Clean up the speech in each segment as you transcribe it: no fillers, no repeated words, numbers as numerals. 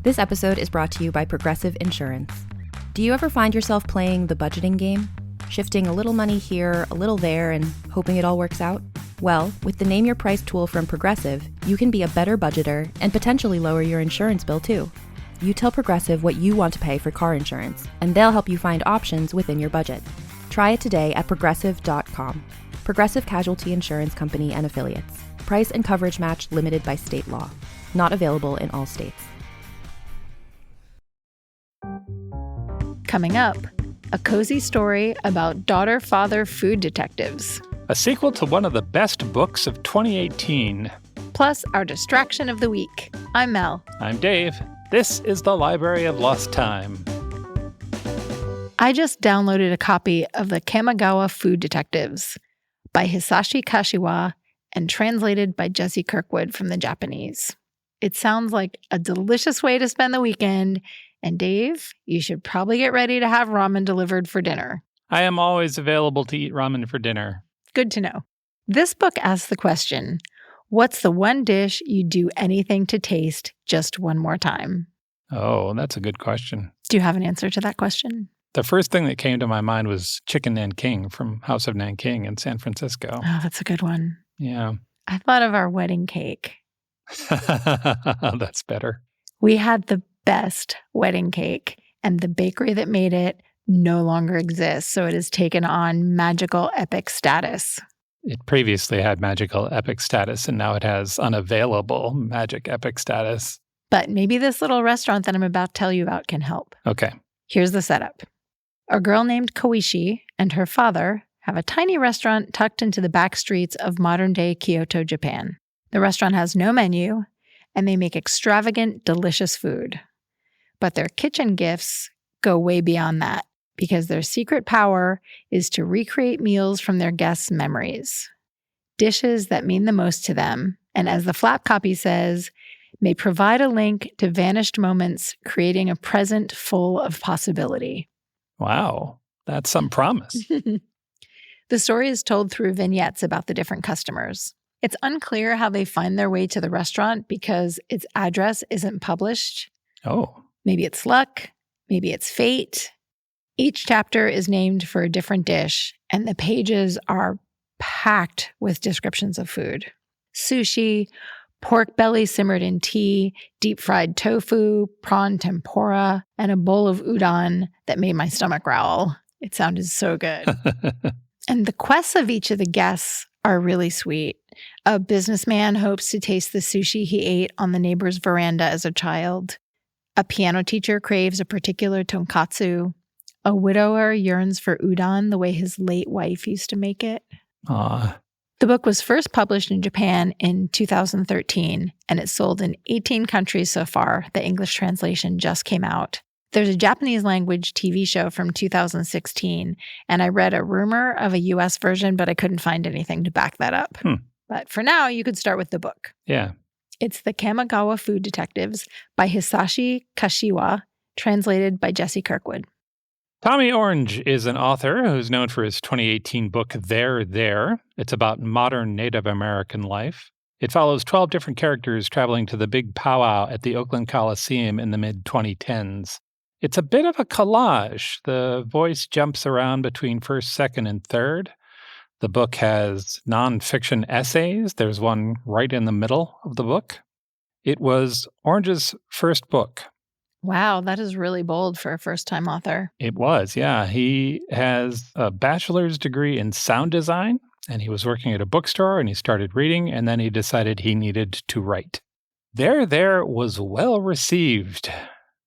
This episode is brought to you by Progressive Insurance. Do you ever find yourself playing the budgeting game? Shifting a little money here, a little there, and hoping it all works out? Well, with the Name Your Price tool from Progressive, you can be a better budgeter and potentially lower your insurance bill too. You tell Progressive what you want to pay for car insurance, and they'll help you find options within your budget. Try it today at progressive.com. Progressive Casualty Insurance Company and Affiliates. Price and coverage match limited by state law. Not available in all states. Coming up, a cozy story about daughter-father food detectives. A sequel to one of the best books of 2018. Plus, our distraction of the week. I'm Mel. I'm Dave. This is the Library of Lost Time. I just downloaded a copy of the Kamogawa Food Detectives by Hisashi Kashiwai and translated by Jesse Kirkwood from the Japanese. It sounds like a delicious way to spend the weekend. And Dave, you should probably get ready to have ramen delivered for dinner. I am always available to eat ramen for dinner. Good to know. This book asks the question, what's the one dish you'd do anything to taste just one more time? Oh, that's a good question. Do you have an answer to that question? The first thing that came to my mind was chicken Nanking from House of Nanking in San Francisco. Oh, that's a good one. Yeah. I thought of our wedding cake. That's better. We had the best wedding cake, and the bakery that made it no longer exists, so it has taken on magical epic status. It previously had magical epic status, and now it has unavailable magic epic status. But maybe this little restaurant that I'm about to tell you about can help. Okay. Here's the setup. A girl named Koichi and her father have a tiny restaurant tucked into the back streets of modern-day Kyoto, Japan. The restaurant has no menu, and they make extravagant, delicious food. But their kitchen gifts go way beyond that because their secret power is to recreate meals from their guests' memories. Dishes that mean the most to them, and as the flap copy says, may provide a link to vanished moments, creating a present full of possibility. Wow, that's some promise. The story is told through vignettes about the different customers. It's unclear how they find their way to the restaurant because its address isn't published. Oh. Maybe it's luck, maybe it's fate. Each chapter is named for a different dish, and the pages are packed with descriptions of food. Sushi, pork belly simmered in tea, deep-fried tofu, prawn tempura, and a bowl of udon that made my stomach growl. It sounded so good. And the quests of each of the guests are really sweet. A businessman hopes to taste the sushi he ate on the neighbor's veranda as a child. A piano teacher craves a particular tonkatsu. A widower yearns for udon the way his late wife used to make it. Aw. The book was first published in Japan in 2013, and it's sold in 18 countries so far. The English translation just came out. There's a Japanese language TV show from 2016, and I read a rumor of a US version, but I couldn't find anything to back that up. But for now, you could start with the book. Yeah. It's The Kamogawa Food Detectives by Hisashi Kashiwai, translated by Jesse Kirkwood. Tommy Orange is an author who's known for his 2018 book, There. It's about modern Native American life. It follows 12 different characters traveling to the big powwow at the Oakland Coliseum in the mid-2010s. It's a bit of a collage. The voice jumps around between first, second, and third. The book has nonfiction essays. There's one right in the middle of the book. It was Orange's first book. Wow, that is really bold for a first-time author. It was, yeah. He has a bachelor's degree in sound design, and he was working at a bookstore, and he started reading, and then he decided he needed to write. There was well received.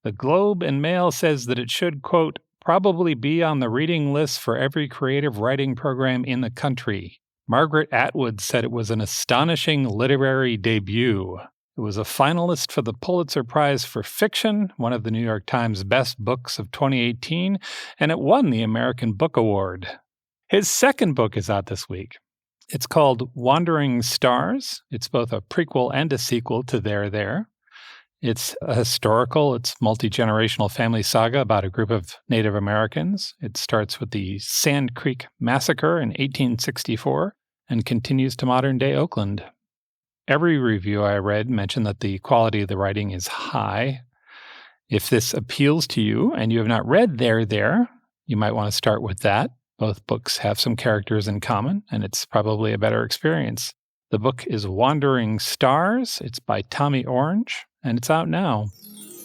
The Globe and Mail says that it should, quote, probably be on the reading list for every creative writing program in the country. Margaret Atwood said it was an astonishing literary debut. It was a finalist for the Pulitzer Prize for Fiction, one of the New York Times best books of 2018, and it won the American Book Award. His second book is out this week. It's called Wandering Stars. It's both a prequel and a sequel to There. It's a historical, it's multi-generational family saga about a group of Native Americans. It starts with the Sand Creek Massacre in 1864 and continues to modern-day Oakland. Every review I read mentioned that the quality of the writing is high. If this appeals to you and you have not read There, you might want to start with that. Both books have some characters in common, and it's probably a better experience. The book is Wandering Stars. It's by Tommy Orange, and it's out now.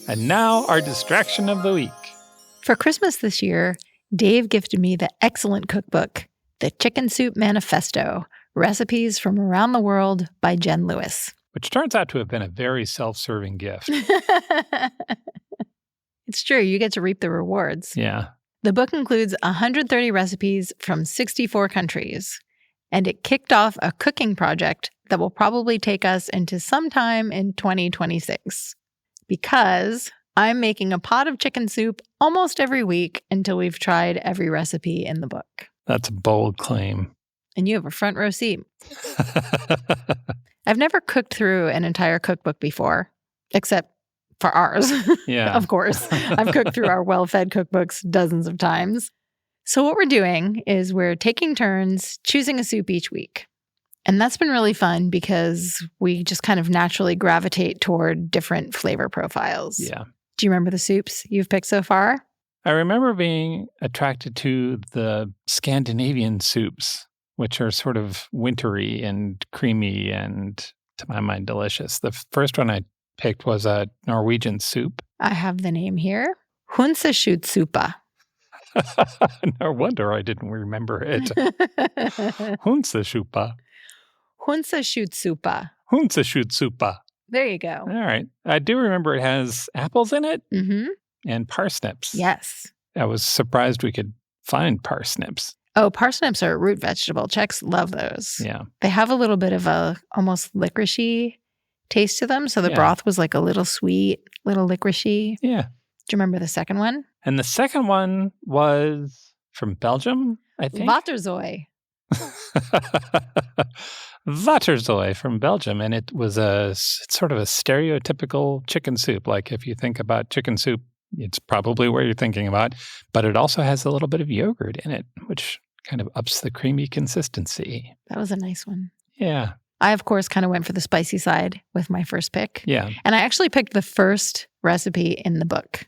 And now, our distraction of the week. For Christmas this year, Dave gifted me the excellent cookbook, The Chicken Soup Manifesto, Recipes from Around the World by Jen Lewis. Which turns out to have been a very self-serving gift. It's true. You get to reap the rewards. Yeah. The book includes 130 recipes from 64 countries, and it kicked off a cooking project that will probably take us into sometime in 2026. Because I'm making a pot of chicken soup almost every week until we've tried every recipe in the book. That's a bold claim. And you have a front row seat. I've never cooked through an entire cookbook before, except for ours. Yeah. Of course. I've cooked through our well-fed cookbooks dozens of times. So what we're doing is we're taking turns choosing a soup each week. And that's been really fun because we just kind of naturally gravitate toward different flavor profiles. Yeah. Do you remember the soups you've picked so far? I remember being attracted to the Scandinavian soups, which are sort of wintry and creamy and, to my mind, delicious. The first one I picked was a Norwegian soup. I have the name here. Hunseschutsuppa. No wonder I didn't remember it. Hunseschupa. Hunseschutsuppa. Hunseschutsuppa. There you go. All right. I do remember it has apples in it and parsnips. Yes. I was surprised we could find parsnips. Oh, parsnips are a root vegetable. Czechs love those. Yeah. They have a little bit of a almost licoricey taste to them. So the broth was like a little sweet, little licoricey. Yeah. Do you remember the second one? And the second one was from Belgium, I think. Waterzooi. Waterzooi from Belgium. And it was it's sort of a stereotypical chicken soup. Like if you think about chicken soup, it's probably what you're thinking about. But it also has a little bit of yogurt in it, which kind of ups the creamy consistency. That was a nice one. Yeah. I, of course, kind of went for the spicy side with my first pick. Yeah. And I actually picked the first recipe in the book.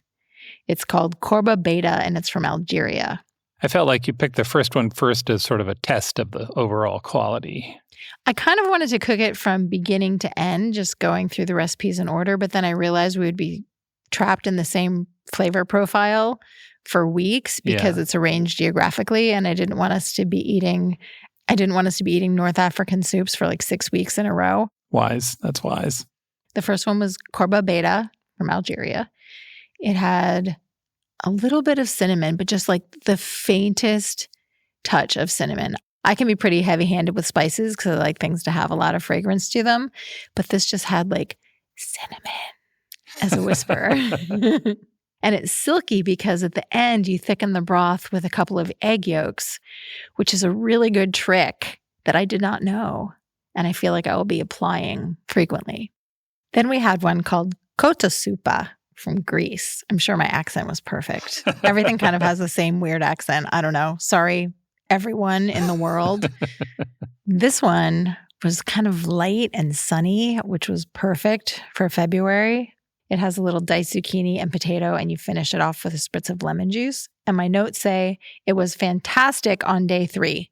It's called Korba Beta, and it's from Algeria. I felt like you picked the first one first as sort of a test of the overall quality. I kind of wanted to cook it from beginning to end, just going through the recipes in order, but then I realized we would be trapped in the same flavor profile for weeks because it's arranged geographically, and I didn't want us to be eating North African soups for like 6 weeks in a row. Wise. That's wise. The first one was Korba Beta from Algeria. It had a little bit of cinnamon, but just like the faintest touch of cinnamon. I can be pretty heavy-handed with spices because I like things to have a lot of fragrance to them. But this just had like cinnamon as a whisper. And it's silky because at the end, you thicken the broth with a couple of egg yolks, which is a really good trick that I did not know. And I feel like I will be applying frequently. Then we had one called Kotasupa from Greece. I'm sure my accent was perfect. Everything kind of has the same weird accent. I don't know. Sorry, everyone in the world. This one was kind of light and sunny, which was perfect for February. It has a little diced zucchini and potato, and you finish it off with a spritz of lemon juice. And my notes say it was fantastic on day 3.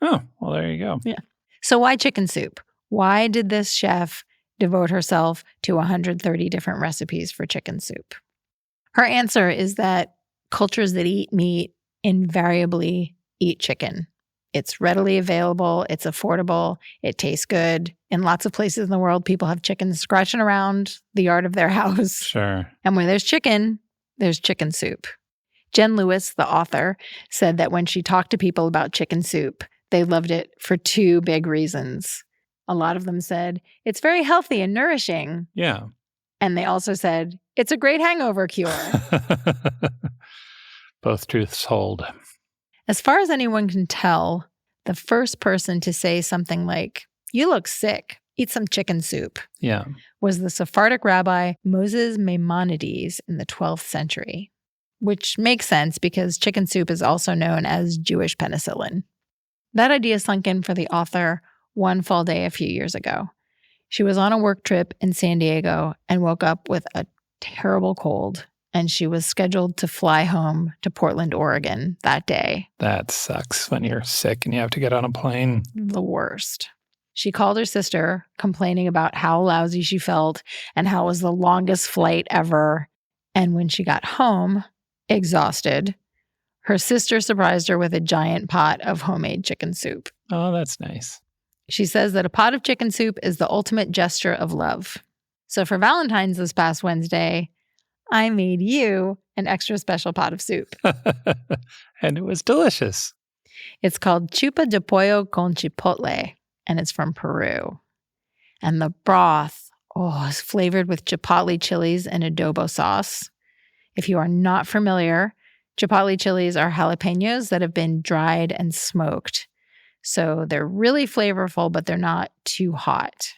Oh, well, there you go. Yeah. So why chicken soup? Why did this chef devote herself to 130 different recipes for chicken soup? Her answer is that cultures that eat meat invariably eat chicken. It's readily available, it's affordable, it tastes good. In lots of places in the world, people have chickens scratching around the yard of their house. Sure. And where there's chicken soup. Jen Lewis, the author, said that when she talked to people about chicken soup, they loved it for 2 big reasons. A lot of them said, it's very healthy and nourishing. Yeah. And they also said, it's a great hangover cure. Both truths hold. As far as anyone can tell, the first person to say something like, you look sick, eat some chicken soup, was the Sephardic rabbi Moses Maimonides in the 12th century, which makes sense because chicken soup is also known as Jewish penicillin. That idea sunk in for the author one fall day a few years ago. She was on a work trip in San Diego and woke up with a terrible cold and she was scheduled to fly home to Portland, Oregon that day. That sucks when you're sick and you have to get on a plane. The worst. She called her sister, complaining about how lousy she felt and how it was the longest flight ever. And when she got home, exhausted, her sister surprised her with a giant pot of homemade chicken soup. Oh, that's nice. She says that a pot of chicken soup is the ultimate gesture of love. So for Valentine's this past Wednesday, I made you an extra special pot of soup. And it was delicious. It's called chupa de pollo con chipotle, and it's from Peru. And the broth, is flavored with chipotle chilies and adobo sauce. If you are not familiar, chipotle chilies are jalapenos that have been dried and smoked. So they're really flavorful, but they're not too hot.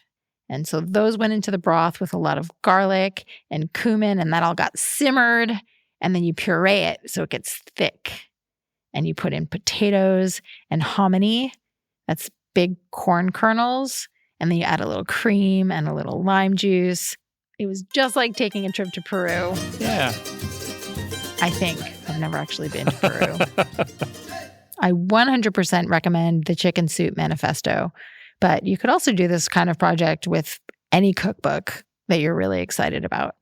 And so those went into the broth with a lot of garlic and cumin, and that all got simmered. And then you puree it so it gets thick. And you put in potatoes and hominy. That's big corn kernels. And then you add a little cream and a little lime juice. It was just like taking a trip to Peru. Yeah. I think. I've never actually been to Peru. I 100% recommend the Chicken Soup Manifesto. But you could also do this kind of project with any cookbook that you're really excited about.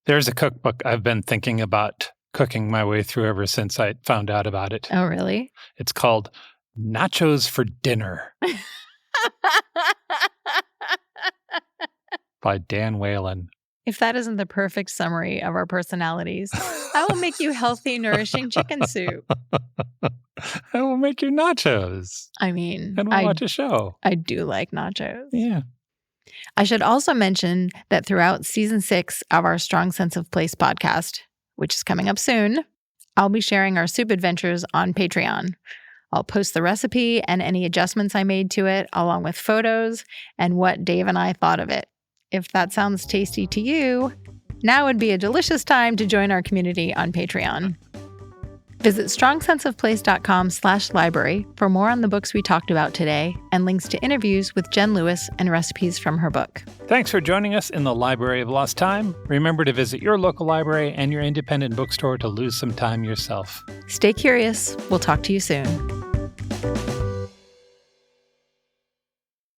There's a cookbook I've been thinking about cooking my way through ever since I found out about it. Oh, really? It's called Nachos for Dinner by Dan Whalen. If that isn't the perfect summary of our personalities, I will make you healthy, nourishing chicken soup. I will make you nachos. I mean, And we'll watch a show. I do like nachos. Yeah. I should also mention that throughout season 6 of our Strong Sense of Place podcast, which is coming up soon, I'll be sharing our soup adventures on Patreon. I'll post the recipe and any adjustments I made to it, along with photos and what Dave and I thought of it. If that sounds tasty to you, now would be a delicious time to join our community on Patreon. Visit strongsenseofplace.com/library for more on the books we talked about today and links to interviews with Jen Lewis and recipes from her book. Thanks for joining us in the Library of Lost Time. Remember to visit your local library and your independent bookstore to lose some time yourself. Stay curious. We'll talk to you soon.